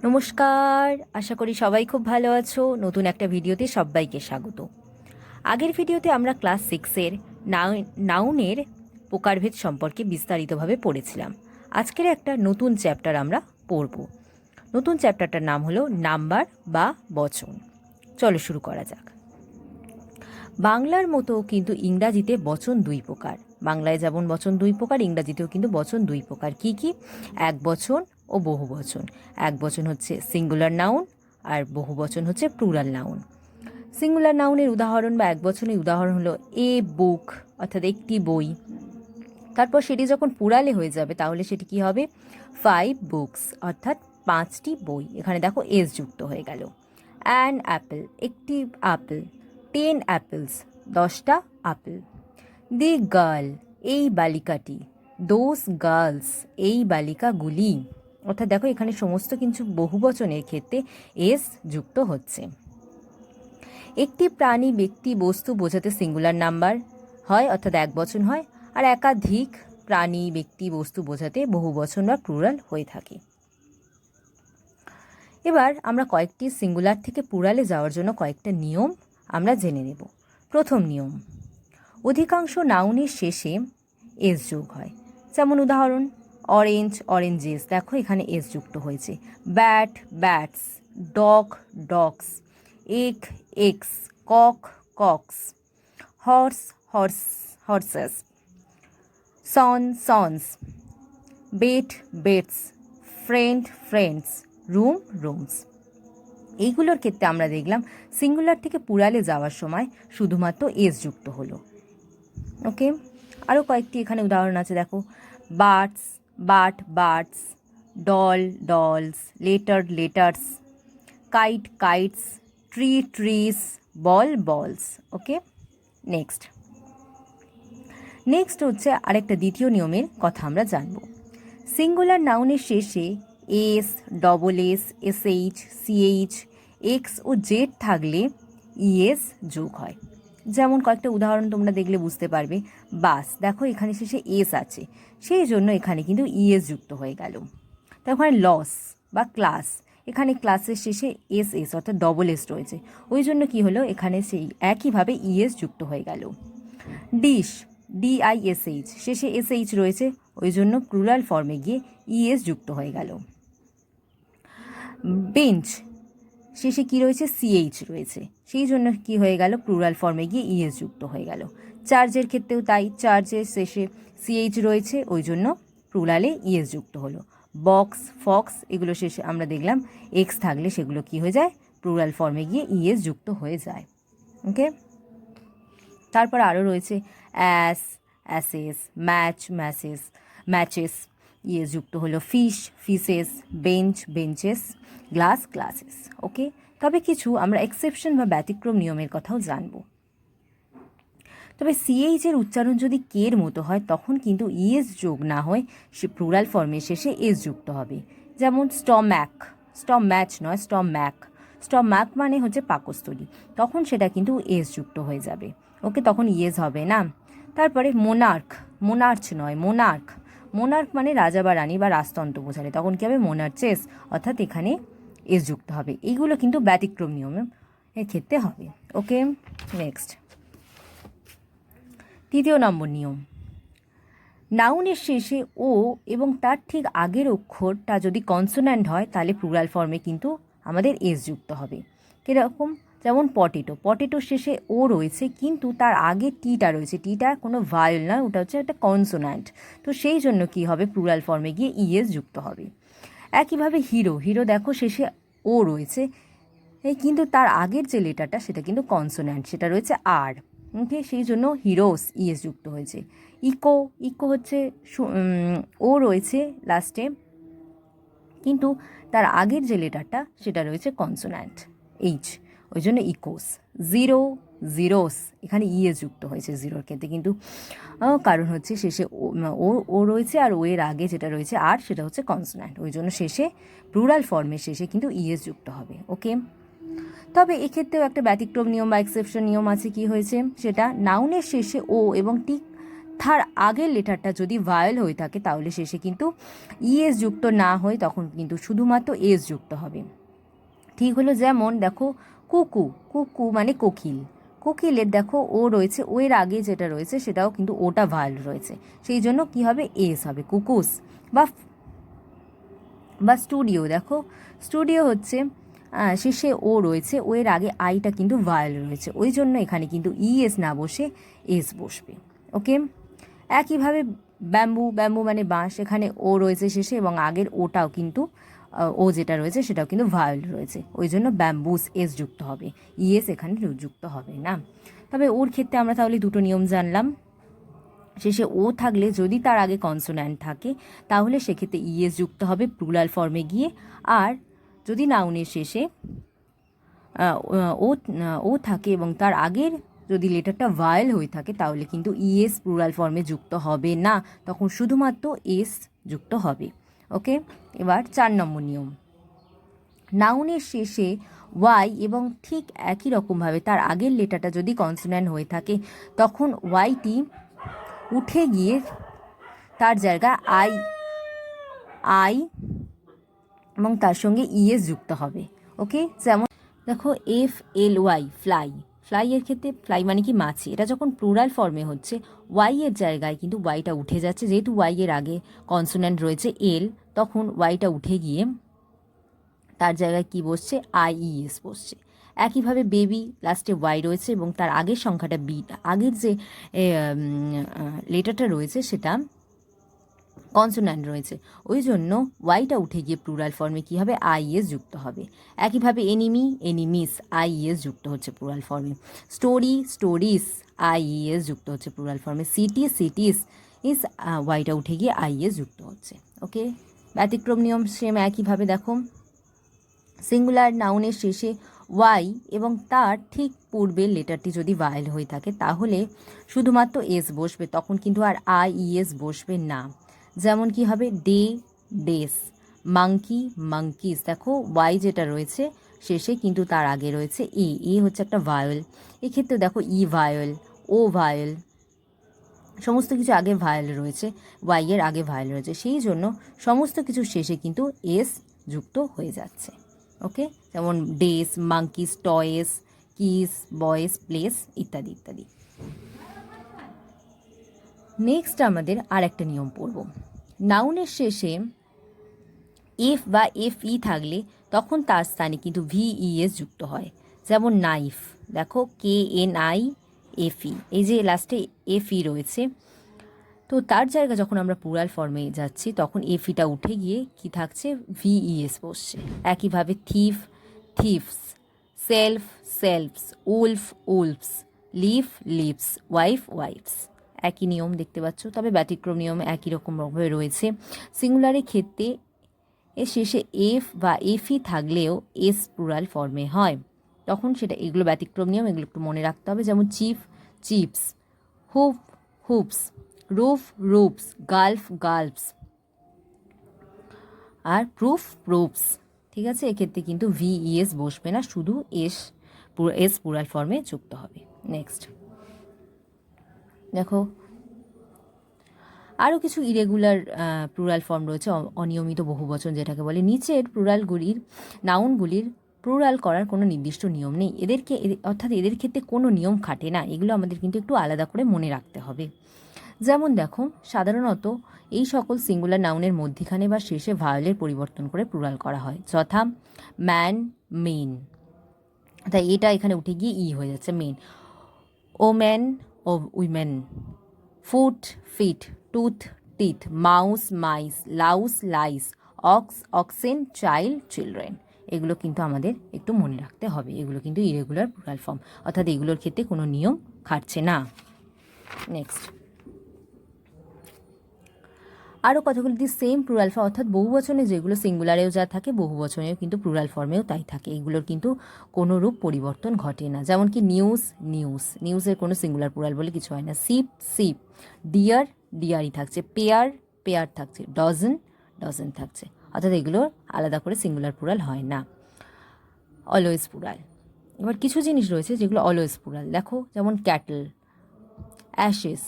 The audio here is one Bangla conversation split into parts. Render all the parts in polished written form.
নমস্কার, আশা করি সবাই খুব ভালো আছো। নতুন একটা ভিডিওতে সবাইকে স্বাগত। আগের ভিডিওতে আমরা ক্লাস 6-এর নাউনের প্রকারভেদ সম্পর্কে বিস্তারিতভাবে পড়েছিলাম। আজকের একটা নতুন চ্যাপ্টার আমরা পড়ব। নতুন চ্যাপ্টারটার নাম হলো নাম্বার বা বচন। চলো শুরু করা যাক। বাংলার মতো কিন্তু ইংরাজিতে বচন দুই প্রকার। বাংলায় যেমন বচন দুই প্রকার, ইংরাজিতেও কিন্তু বচন দুই প্রকার। কি কি? এক বচন ও বহু বচন। এক বচন হচ্ছে সিঙ্গুলার নাউন আর বহু বচন হচ্ছে প্লুরাল নাউন। সিঙ্গুলার নাউনের উদাহরণ বা এক বচনের উদাহরণ হলো এ বুক, অর্থাৎ একটি বই। তারপর সেটি যখন প্লুরালে হয়ে যাবে তাহলে সেটি কি হবে? 5 বুকস, অর্থাৎ 5টি বই। এখানে দেখো এস যুক্ত হয়ে গেল। অ্যান অ্যাপেল, একটি আপেল। 10 অ্যাপেলস, 10টা আপেল। দি গার্ল, এই বালিকাটি। দোজ গার্লস, এই বালিকাগুলি। অর্থাৎ দেখো এখানে সমস্ত কিছু বহুবচনের ক্ষেত্রে এস যুক্ত হচ্ছে। একটি প্রাণী, ব্যক্তি, বস্তু বোঝাতে সিঙ্গুলার নাম্বার হয়, অর্থাৎ এক বচন হয়। আর একাধিক প্রাণী, ব্যক্তি, বস্তু বোঝাতে বহু বচন বা প্লুরাল হয়ে থাকে। এবার আমরা কয়েকটি সিঙ্গুলার থেকে প্লুরালে যাওয়ার জন্য কয়েকটা নিয়ম আমরা জেনে নেব। প্রথম নিয়ম, অধিকাংশ নাউনের শেষে এস যোগ হয়। যেমন উদাহরণ অরেঞ্জ, অরেঞ্জেস, দেখো এখানে এস যুক্ত হয়েছে। Bat, bats. Dog, dogs. Egg, eggs. Cock, cocks. Horse, horse, horses. Son, sons. Bet, bets. Friend, friends. Room, rooms. এইগুলোর ক্ষেত্রে আমরা দেখলাম সিঙ্গুলার থেকে প্লুরালে যাওয়ার সময় শুধুমাত্র এস যুক্ত হলো। ওকে, আরও কয়েকটি এখানে উদাহরণ আছে, দেখো birds, but, birds. Doll, dolls. Letter, letters. Kite, kites. Tree, trees. Ball, balls. Okay, next হচ্ছে আরেকটা দ্বিতীয় নিয়মের কথা আমরা জানব। সিঙ্গুলার নাউনের শেষে S, double S, S H, C H, X ও জেড থাকলে ইএস যোগ হয়। যেমন কয়েকটা উদাহরণ তোমরা দেখলে বুঝতে পারবে। বাস, দেখো এখানে শেষে এস আছে, সেই জন্য এখানে কিন্তু ইএস যুক্ত হয়ে গেল। তারপরে লস বা ক্লাস, এখানে ক্লাসের শেষে এস এস অর্থাৎ ডবল এস রয়েছে, ওই জন্য কি হলো, এখানে সেই একইভাবে ইএস যুক্ত হয়ে গেল। ডিশ, ডিআইএসএইচ, শেষে এসএইচ রয়েছে, ওই জন্য প্লুরাল ফর্মে গিয়ে ইএস যুক্ত হয়ে গেল। বেঞ্চ, শেষে কি রয়েছে? সিএইচ রয়েছে, সেই জন্য কি হয়ে গেল, প্লুরাল ফর্মে গিয়ে ইএস যুক্ত হয়ে গেল। চার্জের ক্ষেত্রেও তাই, চার্জের শেষে সিএইচ রয়েছে, ওই জন্য প্লুরালে ইএস যুক্ত হলো। বক্স, ফক্স, এগুলো শেষে আমরা দেখলাম এক্স থাকলে সেগুলো কি হয়ে যায়, প্লুরাল ফর্মে গিয়ে ইএস যুক্ত হয়ে যায়। ওকে, তারপর আরও রয়েছে ass, asses, match, matches, matches, ES যুক্ত হলো। Fish, fishes. Bench, benches. Glass, glasses. Okay, তবে কিছু আমরা এক্সেপশন বা ব্যতিক্রম নিয়মের কথাও জানব। তবে সিএইচের উচ্চারণ যদি কের মতো হয় তখন কিন্তু ইএস যোগ না হয়, সে প্লুরাল ফর্মের শেষে এস যুক্ত হবে। যেমন স্টম্যাক, স্টম্যাচ নয়, স্টম্যাক। স্টম্যাক মানে হচ্ছে পাকস্থলী, তখন সেটা কিন্তু এস যুক্ত হয়ে যাবে। ওকে, তখন ইএস হবে না। তারপরে মোনার্ক, মোনার্চ নয়, মোনার্ক। মোনার্ক মানে রাজা বা রানী বা রাজতন্ত্র বোঝালে, তখন কী হবে, মোনার্চেস, অর্থাৎ এখানে এস যুক্ত হবে। এইগুলো কিন্তু ব্যতিক্রম নিয়মের ক্ষেত্রে হবে। ওকে, নেক্সট তৃতীয় নম্বর নিয়ম, নাউনের শেষে ও এবং তার ঠিক আগের অক্ষরটা যদি কনসোন্যান্ট হয় তাহলে প্লুরাল ফর্মে কিন্তু আমাদের এস যুক্ত হবে। কীরকম? যেমন পটেটো, পটেটোর শেষে ও রয়েছে কিন্তু তার আগে টিটা রয়েছে, টিটা কোনো ভায়েল নয়, ওটা হচ্ছে একটা কনসোন্যান্ট, তো সেই জন্য কি হবে, প্লুরাল ফর্মে গিয়ে ইএস যুক্ত হবে। একইভাবে হিরো, হিরো দেখো শেষে ও রয়েছে, কিন্তু তার আগের যে লেটারটা সেটা কিন্তু কনসোন্যান্ট, সেটা রয়েছে আর। ওকে, সেই জন্য হিরোস ইএস যুক্ত হয়েছে। ইকো, ইকো হচ্ছে ও রয়েছে লাস্টে, কিন্তু তার আগের যে লেটারটা সেটা রয়েছে কনসোন্যান্ট এইচ, ওই জন্য ইকোস। জিরো, জিরোস, এখানে ইএস যুক্ত হয়েছে জিরোর ক্ষেত্রে, কিন্তু কারণ হচ্ছে শেষে ও রয়েছে আর ও এর আগে যেটা রয়েছে আর, সেটা হচ্ছে কনসোন্যান্ট, ওই জন্য শেষে প্লুরাল ফর্মের শেষে কিন্তু ইএস যুক্ত হবে। ওকে, তবে এক্ষেত্রেও একটা ব্যতিক্রম নিয়ম বা এক্সেপশন নিয়ম আছে। কি হয়েছে সেটা, নাউনের শেষে ও এবং ঠিক তার আগের লেটারটা যদি ভায়েল হয়ে থাকে তাহলে শেষে কিন্তু ইএস যুক্ত না হয়, তখন কিন্তু শুধুমাত্র এস যুক্ত হবে। ঠিক হলো, যেমন দেখো কুকু, কুকু মানে কোকিল, কোকিলের দেখো ও রয়েছে, ও এর আগে যেটা রয়েছে সেটাও কিন্তু ওটা ভায়েল রয়েছে, সেই জন্য কী হবে, এস হবে। কুকুস বা স্টুডিও, দেখো স্টুডিও হচ্ছে শেষে ও রয়েছে, ও এর আগে আইটা কিন্তু ভায়েল রয়েছে, ওই জন্য এখানে কিন্তু ইএস না বসে এস বসবে। ওকে, একইভাবে ব্যাম্বু, ব্যাম্বু মানে বাঁশ, এখানে ও রয়েছে শেষে এবং আগের ওটাও কিন্তু ও যেটা রয়েছে সেটাও কিন্তু ভায়েল রয়েছে, ওই জন্য ব্যাম্বুস এস যুক্ত হবে, ইএস এখানে যুক্ত হবে না। তবে ওর ক্ষেত্রে আমরা তাহলে দুটো নিয়ম জানলাম। শেষে ও থাকলে যদি তার আগে কনসোন্যান্ট থাকে তাহলে সেক্ষেত্রে ইএস যুক্ত হবে প্লুরাল ফর্মে গিয়ে, আর যদি নাউনের শেষে ও ও থাকে এবং তার আগের যদি লেটারটা ভায়েল হয়ে থাকে তাহলে কিন্তু ইএস প্লুরাল ফর্মে যুক্ত হবে না, তখন শুধুমাত্র এস যুক্ত হবে। ওকে, এবার 4 নম্বর নিয়ম, নাউনের শেষে ওয়াই এবং ঠিক একই রকমভাবে তার আগের লেটারটা যদি কনসোন্যান্ট হয়ে থাকে তখন ওয়াইটি উঠে গিয়ে তার জায়গায় আই আই এবং তার সঙ্গে ইএস যুক্ত হবে। ওকে, যেমন দেখো FLY ফ্লাই, ফ্লাই এর ক্ষেত্রে ফ্লাই মানে কি মাছি, এটা যখন প্লুরাল ফর্মে হচ্ছে ওয়াই এর জায়গায় কিন্তু ওয়াইটা উঠে যাচ্ছে, যেহেতু ওয়াই এর আগে কনসোন্যান্ট রয়েছে এল, তখন ওয়াইটা উঠে গিয়ে তার জায়গায় কি বসছে, IES বসছে। একইভাবে বেবি লাস্টে ওয়াই রয়েছে এবং তার আগের সংখ্যাটা বি, আগের যে লেটারটা রয়েছে সেটা কনসোন্যান্ট রয়েছে, ওই জন্য ওয়াইটা উঠে গিয়ে প্লুরাল ফর্মে কী হবে, IES যুক্ত হবে। একইভাবে এনিমি, এনিমিস, IES যুক্ত হচ্ছে প্লুরাল ফর্মে। স্টোরি, স্টোরিস, IES যুক্ত হচ্ছে প্লুরাল ফর্মে। সিটি, সিটিস ইস ওয়াইটা উঠে গিয়ে IES যুক্ত হচ্ছে। ওকে, ব্যতিক্রম নিয়ম সেম একইভাবে দেখো, সিঙ্গুলার নাউনের শেষে ওয়াই এবং তার ঠিক পূর্বের লেটারটি যদি ভায়েল হয়ে থাকে তাহলে শুধুমাত্র এস বসবে, তখন কিন্তু আর IES বসবে না। যেমন কি হবে, ডে, ডেস, মাঙ্কি, মাঙ্কিস, দেখো ওয়াই যেটা রয়েছে শেষে কিন্তু তার আগে রয়েছে এ হচ্ছে একটা ভায়েল, এক্ষেত্রে দেখো ই ভায়েল, ও ভায়েল, সমস্ত কিছু আগে ভায়েল রয়েছে, ওয়াই এর আগে ভায়েল রয়েছে, সেই জন্য সমস্ত কিছু শেষে কিন্তু এস যুক্ত হয়ে যাচ্ছে। ওকে, যেমন ডেস, মাঙ্কিস, টয়েস, কিস, বয়েস, প্লেস ইত্যাদি ইত্যাদি। নেক্সট আমাদের আর একটা নিয়ম পড়ব, নাউনের শেষে এফ বা FE থাকলে তখন তার স্থানে কিন্তু VES যুক্ত হয়। যেমন নাইফ, দেখো KNIFE, এই যে লাস্টে FE রয়েছে, তো তার জায়গা যখন আমরা প্লুরাল ফর্মে যাচ্ছি তখন FEটা উঠে গিয়ে কি থাকছে, VES বসছে। একইভাবে thief, thiefs, self, selfs, wolf, wolfs, leaf, leaves, wife, wifes, একই নিয়ম দেখতে পাচ্ছ। তবে ব্যতিক্রম নিয়ম একই রকমভাবে রয়েছে। সিঙ্গুলারের ক্ষেত্রে এর শেষে এফ বা FE থাকলেও এস প্লুরাল ফর্মে হয়, তখন সেটা, এগুলো ব্যতিক্রম নিয়ম, এগুলো একটু মনে রাখতে হবে। যেমন চিফ, চিপস, হুপ, হুপস, রুফ, রুপস, গালফ, গালফস, আর প্রুফ, প্রুফস। ঠিক আছে, এক্ষেত্রে কিন্তু VES বসবে না, শুধু এস প্লুরাল ফর্মে যুক্ত হবে। নেক্সট দেখো, আরও কিছু ইরেগুলার প্লুরাল ফর্ম রয়েছে, অনিয়মিত বহুবচন যেটাকে বলে। নিচের প্লুরালগুলির, নাউনগুলির প্লুরাল করার কোনো নির্দিষ্ট নিয়ম নেই, অর্থাৎ এদের ক্ষেত্রে কোনো নিয়ম খাটে না, এগুলো আমাদের কিন্তু একটু আলাদা করে মনে রাখতে হবে। যেমন দেখো, সাধারণত এই সকল সিঙ্গুলার নাউনের মধ্যিখানে বা শেষে ভায়েলের পরিবর্তন করে প্লুরাল করা হয়, যথা ম্যান, মেন, তাই এটা এখানে উঠে গিয়ে হয়ে যাচ্ছে মেন। ওম্যান, ও women, foot, feet, tooth, teeth, mouse, mice, louse, lice, ox, oxen, child, children, এগুলো কিন্তু আমাদের একটু মনে রাখতে হবে, এগুলো কিন্তু ইরেগুলার প্লুরাল ফর্ম, অর্থাৎ এগুলোর ক্ষেত্রে কোনো নিয়ম খাটছে না। নেক্সট আরও কথাগুলো দিয়ে সেম প্লুরাল ফর্ম, অর্থাৎ বহুবচনে যেগুলো সিঙ্গুলারেও যা থাকে বহুবচনেও কিন্তু প্লুরাল ফর্মেও তাই থাকে, এগুলোর কিন্তু কোনো রূপ পরিবর্তন ঘটে না। যেমন কি নিউজ, নিউজ, নিউজের কোনো সিঙ্গুলার প্লুরাল বলে কিছু হয় না। সিপ, সিপ, ডিয়ার, ডিয়ারই থাকছে। পেয়ার, পেয়ার থাকছে। ডজন, ডজন থাকছে, অর্থাৎ এগুলো আলাদা করে সিঙ্গুলার প্লুরাল হয় না, অলওয়েজ প্লুরাল। এবার কিছু জিনিস রয়েছে যেগুলো অলওয়েজ প্লুরাল, দেখো যেমন cattle, ashes,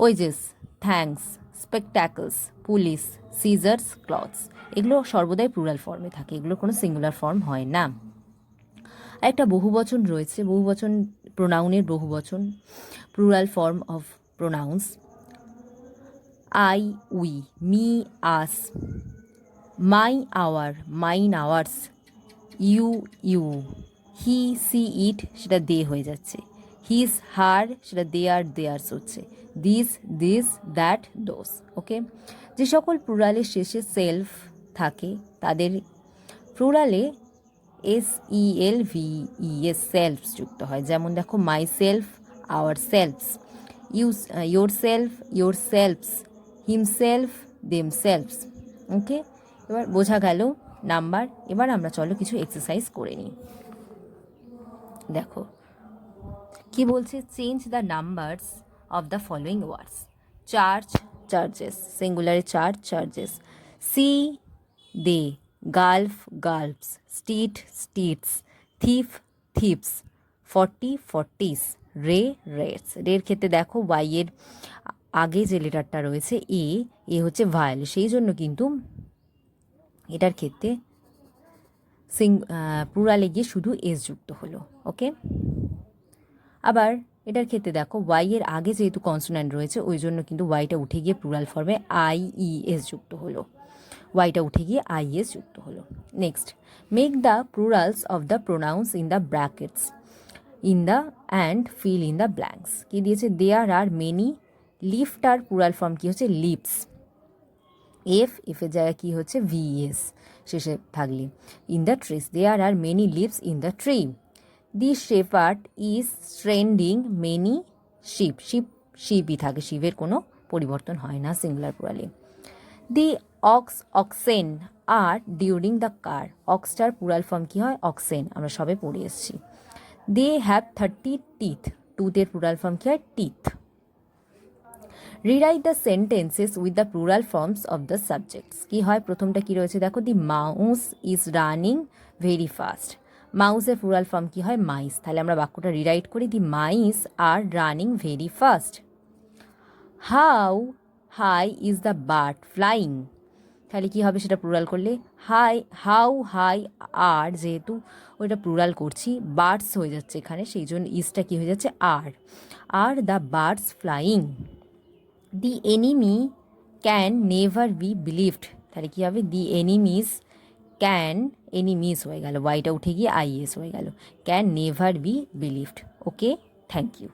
wages, thanks, spectacles, police, scissors, clothes, এগুলো সর্বদাই প্লুরাল ফর্মে থাকে, এগুলো কোনো সিঙ্গুলার ফর্ম হয় না। আর একটা বহুবচন রয়েছে, বহুবচন প্রোনাউনের বহুবচন, plural form of pronouns. I, we, me, us, my, our, mine, ours, you, you, he, she, it, সেটা দে হয়ে যাচ্ছে। হিজ, হার, সেটা দে আর দেয়ার্স হচ্ছে। This, that, those. ওকে, যে সকল প্লুরালের শেষে সেলফ থাকে তাদের প্লুরালে SELVES, সেলফস যুক্ত হয়। যেমন দেখো, myself, our selfs, yourself, your selfs, himself, themselves. Okay, এবার বোঝা গেল নাম্বার। এবার আমরা চলো কিছু এক্সারসাইজ করে নিই। দেখো কি বলছে, change the numbers of the following words. Church, churches, সিঙ্গুলারে church, churches. She, they, gulf, gulfs, street, streets, thief, thieves, 40, 40s, রে, রেটস। রের ক্ষেত্রে দেখো ওয়াই এর আগে যে লেটারটা রয়েছে এ হচ্ছে ভায়েল, সেই জন্য কিন্তু এটার ক্ষেত্রে প্লুরালে গিয়ে শুধু এস যুক্ত হলো। ওকে, আবার এটার ক্ষেত্রে দেখো ওয়াই এর আগে যেহেতু কনসোন্যান্ট রয়েছে ওই জন্য কিন্তু ওয়াইটা উঠে গিয়ে প্লুরাল ফর্মে IES যুক্ত হলো, ওয়াইটা উঠে গিয়ে IES যুক্ত হলো। Next, make the plurals of the pronouns in the brackets in the and fill in the blanks. কী দিয়েছে, দেয়ার আর মেনি, লিফটার প্লুরাল ফর্ম কী হচ্ছে, লিপস। এফের জায়গায় কী হচ্ছে, VES শেষে থাকলে। In the trees, there are many leaves in the tree. The shepherd is tending many sheep, শিপই থাকে, শিপের কোনো পরিবর্তন হয় না সিঙ্গুলার প্লুরালে। The oxen are drawing the car, অক্সটার plural form কী হয়, অক্সেন, আমরা সবে পড়ে এসেছি। দে হ্যাভ 30 টিথ, টুথের প্লুরাল ফর্ম কী হয়, teeth. Rewrite the sentences with the plural forms of the subjects. কী হয়, প্রথমটা কী রয়েছে দেখো, the mouse is running very fast, মাউসের প্লুরাল ফর্ম কী হয়, মাইস। তাহলে আমরা বাক্যটা রিরাইট করি, the mice are running very fast. How high is the bird flying, তাহলে কী হবে সেটা প্লুরাল করলে, হাউ হাই আর, যেহেতু ওইটা প্লুরাল করছি বার্ডস হয়ে যাচ্ছে এখানে, সেই জন্য ইজটা কী হয়ে যাচ্ছে, আর the birds flying. The enemy can never be believed, তাহলে কী হবে, দি এনিমিজ এনিমিজ হয়ে গেল, ওয়াইটা উঠে গিয়ে IES হয়ে গেল, can never be believed. Okay, thank you.